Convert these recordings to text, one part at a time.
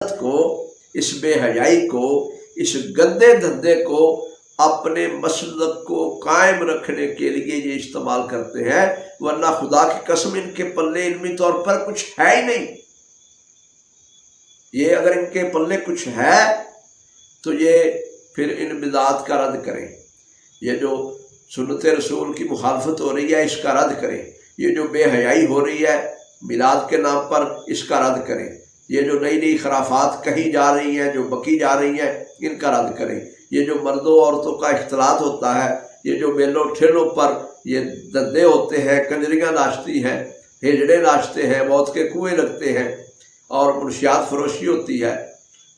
जहालत को, इस बेहयाई को, इस गंदे धंधे को अपने मसलक को कायम रखने के लिए ये इस्तेमाल करते हैं, वरना खुदा की कसम इनके पल्ले इल्मी तौर पर कुछ है ही नहीं। ये अगर इनके पल्ले कुछ है तो ये फिर इन बिदात का रद्द करें, ये जो सुन्नत रसूल की मुखालफत हो रही है इसका रद्द करें, ये जो बेहयाई हो रही है मिलाद के नाम पर इसका रद्द करें, ये जो नई नई खराफात कही जा रही हैं, जो बकी जा रही हैं, इनका रद्द करें, ये जो मर्दों औरतों का इख्तलात होता है, ये जो मेलों ठेलों पर ये धंधे होते हैं, कंजरियाँ नाचती हैं, हिजड़े नाचते हैं, मौत के कुएँ लगते हैं और मुनशियात फरोशी होती है,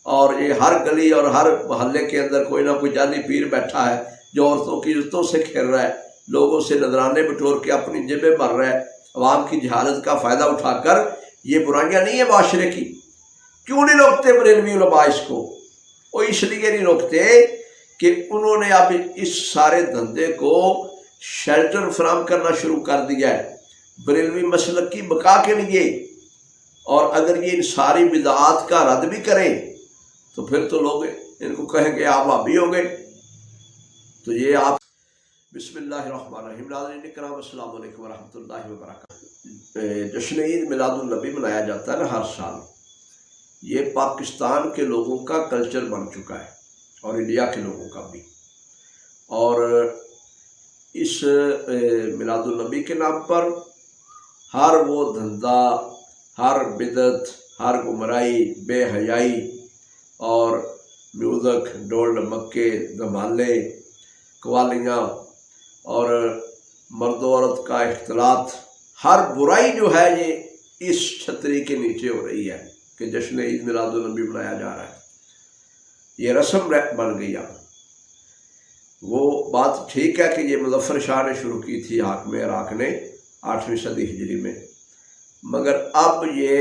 और ये हर गली और हर मोहल्ले के अंदर कोई ना कोई जाली पीर बैठा है जो औरतों की इज्जतों से खेल रहा है, लोगों से नजराने बटोर के अपनी जेबें भर रहा है, अवाम की जहालत का फ़ायदा उठाकर। ये बुराइयाँ नहीं है माशरे की। क्यों नहीं रोकते बरेलवी उलमा इसको? वो इसलिए नहीं रोकते कि उन्होंने अब इस सारे धंधे को शेल्टर फराहम करना शुरू कर दिया है बरेलवी मसलक की बका के लिए। और अगर ये इन सारी बिदात का रद्द भी करें तो फिर तो लोग इनको कहेंगे आप वाबी हो गए। तो ये आप बिस्मिल्लाहिर्रहमानिर्रहीम। नाज़रीन इकराम अस्सलाम वालेकुम वरहमतुल्लाहि वबरकातुहू। जश्न ईद मिलादुन्नबी मनाया जाता है ना हर साल। ये पाकिस्तान के लोगों का कल्चर बन चुका है और इंडिया के लोगों का भी। और इस मिलादुन्नबी के नाम पर हर वो धंधा, हर बिदत, हर गुमराही, बेहयाई और म्यूज़िक, ढोल ढमक्के, धमाले, कवालियाँ और मर्द औरत का इख्तलात, हर बुराई जो है ये इस छतरी के नीचे हो रही है कि जश्न ईद मिलादुन्नबी मनाया जा रहा है। ये रस्म बन गई। अब वो बात ठीक है कि ये मुज़फ़्फ़र शाह ने शुरू की थी हाकिम इराक़ ने 8वीं सदी हिजरी में, मगर अब ये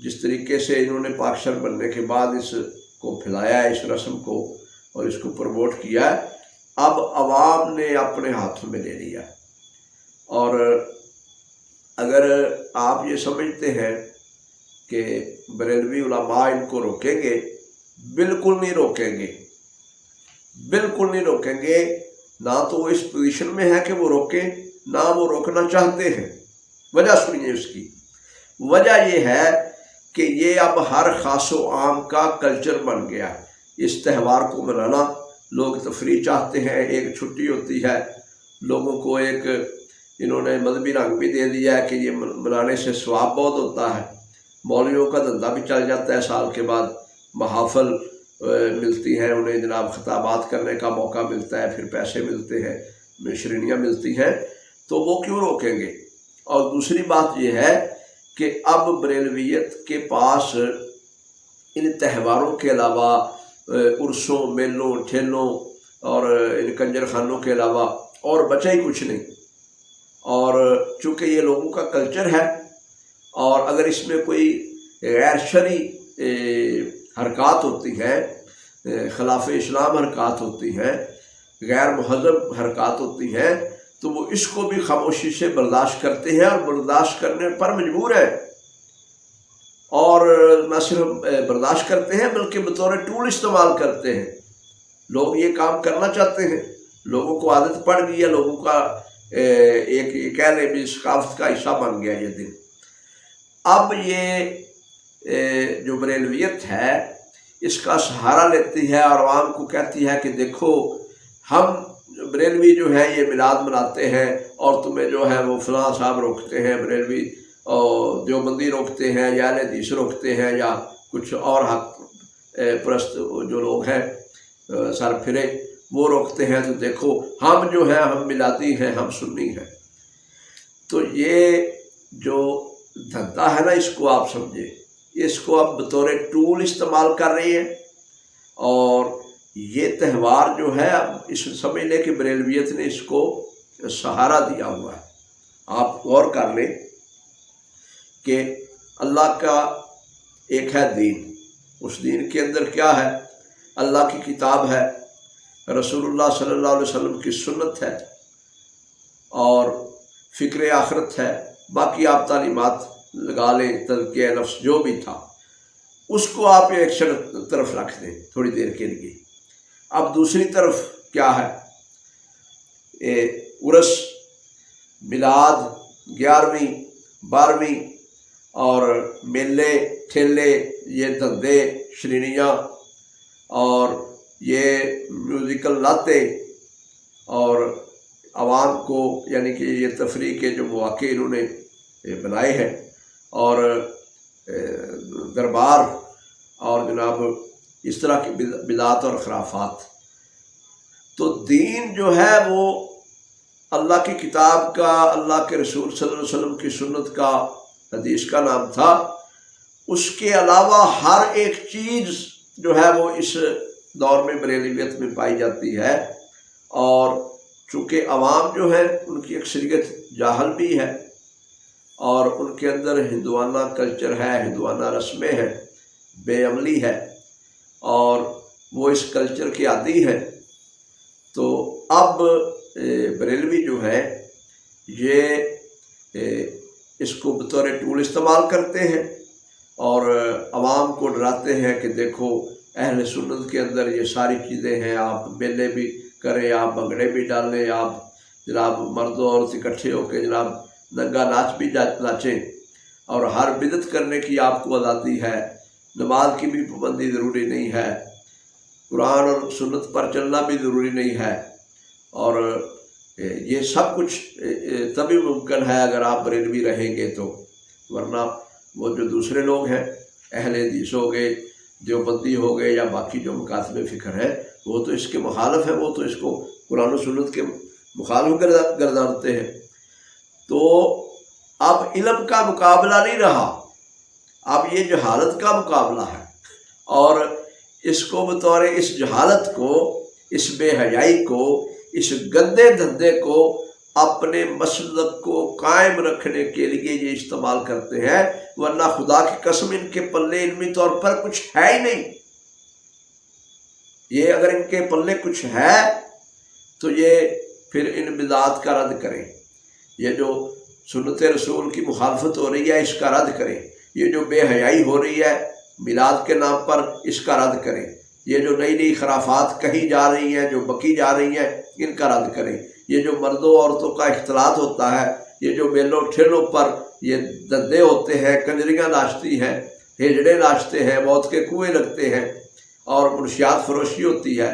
जिस तरीके से इन्होंने पाकिस्तान बनने के बाद इसको फैलाया है, इस रस्म को, और इसको प्रमोट किया है, अब अवाम ने अपने हाथों में ले लिया। और अगर आप ये समझते हैं कि बरेलवी उलमा इनको रोकेंगे, बिल्कुल नहीं रोकेंगे, बिल्कुल नहीं रोकेंगे। ना तो वो इस पोजीशन में है कि वो रोकें, ना वो रोकना चाहते हैं। वजह सुनिए उसकी। वजह ये है कि ये अब हर खासो आम का कल्चर बन गया। इस त्यौहार को मनाना लोग तफरीह चाहते हैं, एक छुट्टी होती है, लोगों को एक इन्होंने मजहबी रंग भी दे दिया है कि ये मनाने से सवाब बहुत होता है। मौलवियों का धंधा भी चल जाता है, साल के बाद महाफल मिलती हैं उन्हें, जनाब खिताबात करने का मौका मिलता है, फिर पैसे मिलते हैं, श्रेणियाँ मिलती हैं, तो वो क्यों रोकेंगे। और दूसरी बात यह है कि अब बरेलवियत के पास इन त्यौहारों के अलावा उर्सों, मेलों, ठेलों और इन कंजर खानों के अलावा और बचा ही कुछ नहीं। और चूँकि ये लोगों का कल्चर है, और अगर इसमें कोई गैर शरई हरकत होती हैं, खिलाफ इस्लाम हरकत होती हैं, गैर महज़ब हरकत होती हैं, तो वो इसको भी खामोशी से बर्दाश्त करते हैं और बर्दाश्त करने पर मजबूर है। और न सिर्फ बर्दाश्त करते हैं बल्कि बतौर टूल इस्तेमाल करते हैं। लोग ये काम करना चाहते हैं, लोगों को आदत पड़ गई है, लोगों का एक कह लें भी सकाफत का हिस्सा बन गया ये दिन। अब ये जो बरेलवियत है इसका सहारा लेती है और आवाम को कहती है कि देखो हम बरेलवी जो है ये मिलाद मनाते हैं और तुम्हें जो है वो फलां साहब रोकते हैं, बरेलवी और देवबंदी रोकते हैं, या अहले हदीस रोकते हैं, या कुछ और हक परस्त जो लोग हैं सर फिरे वो रोकते हैं। तो देखो हम जो हैं हम मिलादी हैं, हम सुन्नी हैं। तो ये जो धंधा है ना, इसको आप समझे, इसको आप बतौर टूल इस्तेमाल कर रही है। और ये त्यौहार जो है अब इस समझ लें कि बरेलवियत ने इसको सहारा दिया हुआ है। आप गौर कर लें कि अल्लाह का एक है दीन, उस दीन के अंदर क्या है? अल्लाह की किताब है, रसूलुल्लाह सल्लल्लाहु अलैहि वसल्लम की सुन्नत है और फ़िक्र आखिरत है। बाकी आप तालीमात लगा लें, तज़किया नफ्स जो भी था, اس کو آپ ایک طرف رکھ دیں تھوڑی دیر کے لیے۔ اب دوسری طرف کیا ہے، عرس، میلاد، 11ویں 12ویں اور میلے ٹھیلے، یہ دھندے شرینیاں اور یہ میوزیکل ناطے اور عوام کو یعنی کہ یہ تفریح کے جو مواقع انہوں نے بنائے ہیں، اور دربار اور جناب اس طرح کی بدعات اور خرافات۔ تو دین جو ہے وہ اللہ کی کتاب کا، اللہ کے رسول صلی اللہ علیہ وسلم کی سنت کا، حدیث کا نام تھا۔ اس کے علاوہ ہر ایک چیز جو ہے وہ اس دور میں بریلویت میں پائی جاتی ہے، اور چونکہ عوام جو ہے ان کی اکثریت جاہل بھی ہے، اور ان کے اندر ہندوانہ کلچر ہے، ہندوانہ رسمیں ہیں، بے عملی ہے، اور وہ اس کلچر کے عادی ہے۔ تو اب بریلوی جو ہے یہ اس کو بطور ٹول استعمال کرتے ہیں اور عوام کو ڈراتے ہیں کہ دیکھو اہل سنت کے اندر یہ ساری چیزیں ہیں، آپ میلے بھی کریں، آپ بھنگڑے بھی ڈالیں، آپ جناب مرد و عورت اکٹھے ہو کے جناب ننگا ناچ بھی ناچیں، اور ہر بدعت کرنے کی آپ کو آزادی ہے، نماز کی بھی پابندی ضروری نہیں ہے، قرآن اور سنت پر چلنا بھی ضروری نہیں ہے، اور یہ سب کچھ تبھی ممکن ہے اگر آپ بریلوی رہیں گے تو، ورنہ وہ جو دوسرے لوگ ہیں اہل حدیث ہو گئے، دیوبندی ہو گئے، یا باقی جو مکاتب فکر ہے، وہ تو اس کے مخالف ہیں، وہ تو اس کو قرآن و سنت کے مخالف گردانتے ہیں۔ تو اب علم کا مقابلہ نہیں رہا، اب یہ جہالت کا مقابلہ ہے، اور اس کو بطور اس جہالت کو، اس بے حیائی کو، اس گندے دھندے کو اپنے مسلک کو قائم رکھنے کے لیے یہ استعمال کرتے ہیں، ورنہ خدا کی قسم ان کے پلے علمی طور پر کچھ ہے ہی نہیں۔ یہ اگر ان کے پلے کچھ ہے تو یہ پھر ان بدعات کا رد کریں، یہ جو سنت رسول کی مخالفت ہو رہی ہے اس کا رد کریں، یہ جو بے حیائی ہو رہی ہے میلاد کے نام پر اس کا رد کریں، یہ جو نئی نئی خرافات کہی جا رہی ہیں، جو بکی جا رہی ہیں، ان کا رد کریں، یہ جو مردوں عورتوں کا اختلاط ہوتا ہے، یہ جو میلوں ٹھیلوں پر یہ دندے ہوتے ہیں، کنجریاں ناچتی ہیں، ہجڑے ناچتے ہیں، موت کے کنویں لگتے ہیں، اور منشیات فروشی ہوتی ہے،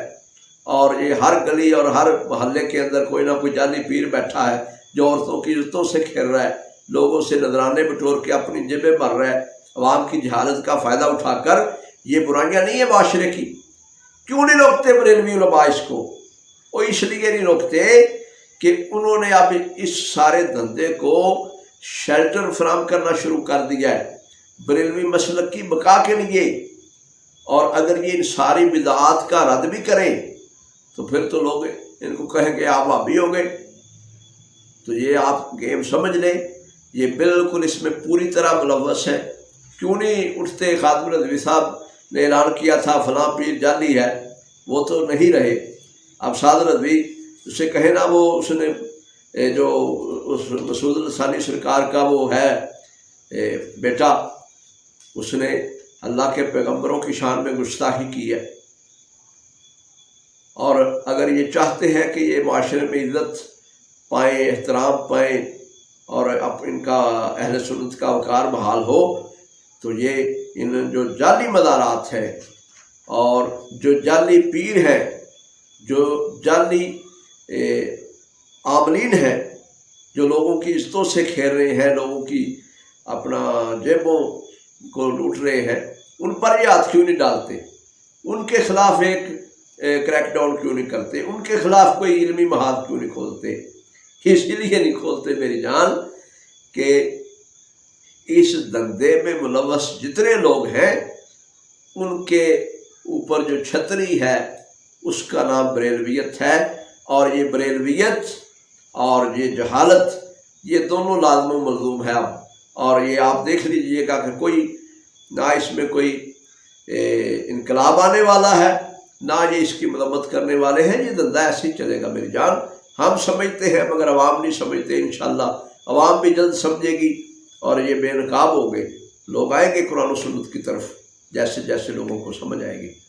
اور یہ ہر گلی اور ہر محلے کے اندر کوئی نہ کوئی جعلی پیر بیٹھا ہے جو عورتوں کی عزتوں سے کھیل رہا ہے، لوگوں سے نذرانے بٹور کے اپنی جیبیں بھر رہا ہے، عوام کی جہالت کا فائدہ اٹھا کر۔ یہ برائیاں نہیں ہیں معاشرے کی، کیوں نہیں روکتے بریلوی علماء اس کو؟ وہ اس لیے نہیں روکتے کہ انہوں نے اب اس سارے دھندے کو شیلٹر فراہم کرنا شروع کر دیا ہے بریلوی مسلک کی بقا کے لیے، اور اگر یہ ان ساری بدعات کا رد بھی کریں تو پھر تو لوگ ان کو کہیں گے آپ وہابی ہو گئے۔ تو یہ آپ گیم سمجھ لیں، یہ بالکل اس میں پوری طرح ملوث ہے۔ کیوں نہیں اٹھتے؟ خادم رضوی صاحب نے اعلان کیا تھا فلاں پیر جعلی ہے، وہ تو نہیں رہے۔ اب سعد رضوی اسے کہے نا، وہ اس نے جو اس مسعود الثانی سرکار کا وہ ہے بیٹا، اس نے اللہ کے پیغمبروں کی شان میں گستاخی کی ہے، اور اگر یہ چاہتے ہیں کہ یہ معاشرے میں عزت پائیں، احترام پائیں، اور اب ان کا اہل سنت کا وقار بحال ہو، تو یہ ان جو جعلی مزارات ہیں اور جو جعلی پیر ہیں، جو جعلی عاملین ہیں، جو لوگوں کی عزتوں سے کھیل رہے ہیں، لوگوں کی اپنا جیبوں کو لوٹ رہے ہیں، ان پر یہ ہاتھ کیوں نہیں ڈالتے؟ ان کے خلاف ایک کریک ڈاؤن کیوں نہیں کرتے؟ ان کے خلاف کوئی علمی محاذ کیوں نہیں کھولتے؟ اس لیے نہیں کھولتے میری جان کہ اس دندے میں ملوث جتنے لوگ ہیں ان کے اوپر جو چھتری ہے اس کا نام بریلویت ہے، اور یہ بریلویت اور یہ جہالت یہ دونوں لازم و ملزوم ہے اب۔ اور یہ آپ دیکھ لیجئے گا کہ کوئی نہ اس میں کوئی انقلاب آنے والا ہے، نہ یہ اس کی مذمت کرنے والے ہیں، یہ دندہ ایسے ہی چلے گا میری جان۔ ہم سمجھتے ہیں مگر عوام نہیں سمجھتے، انشاءاللہ عوام بھی جلد سمجھے گی، اور یہ بے نقاب ہو گئے، لوگ آئیں گے قرآن و سنت کی طرف۔ جیسے جیسے لوگوں کو سمجھ آئے گی.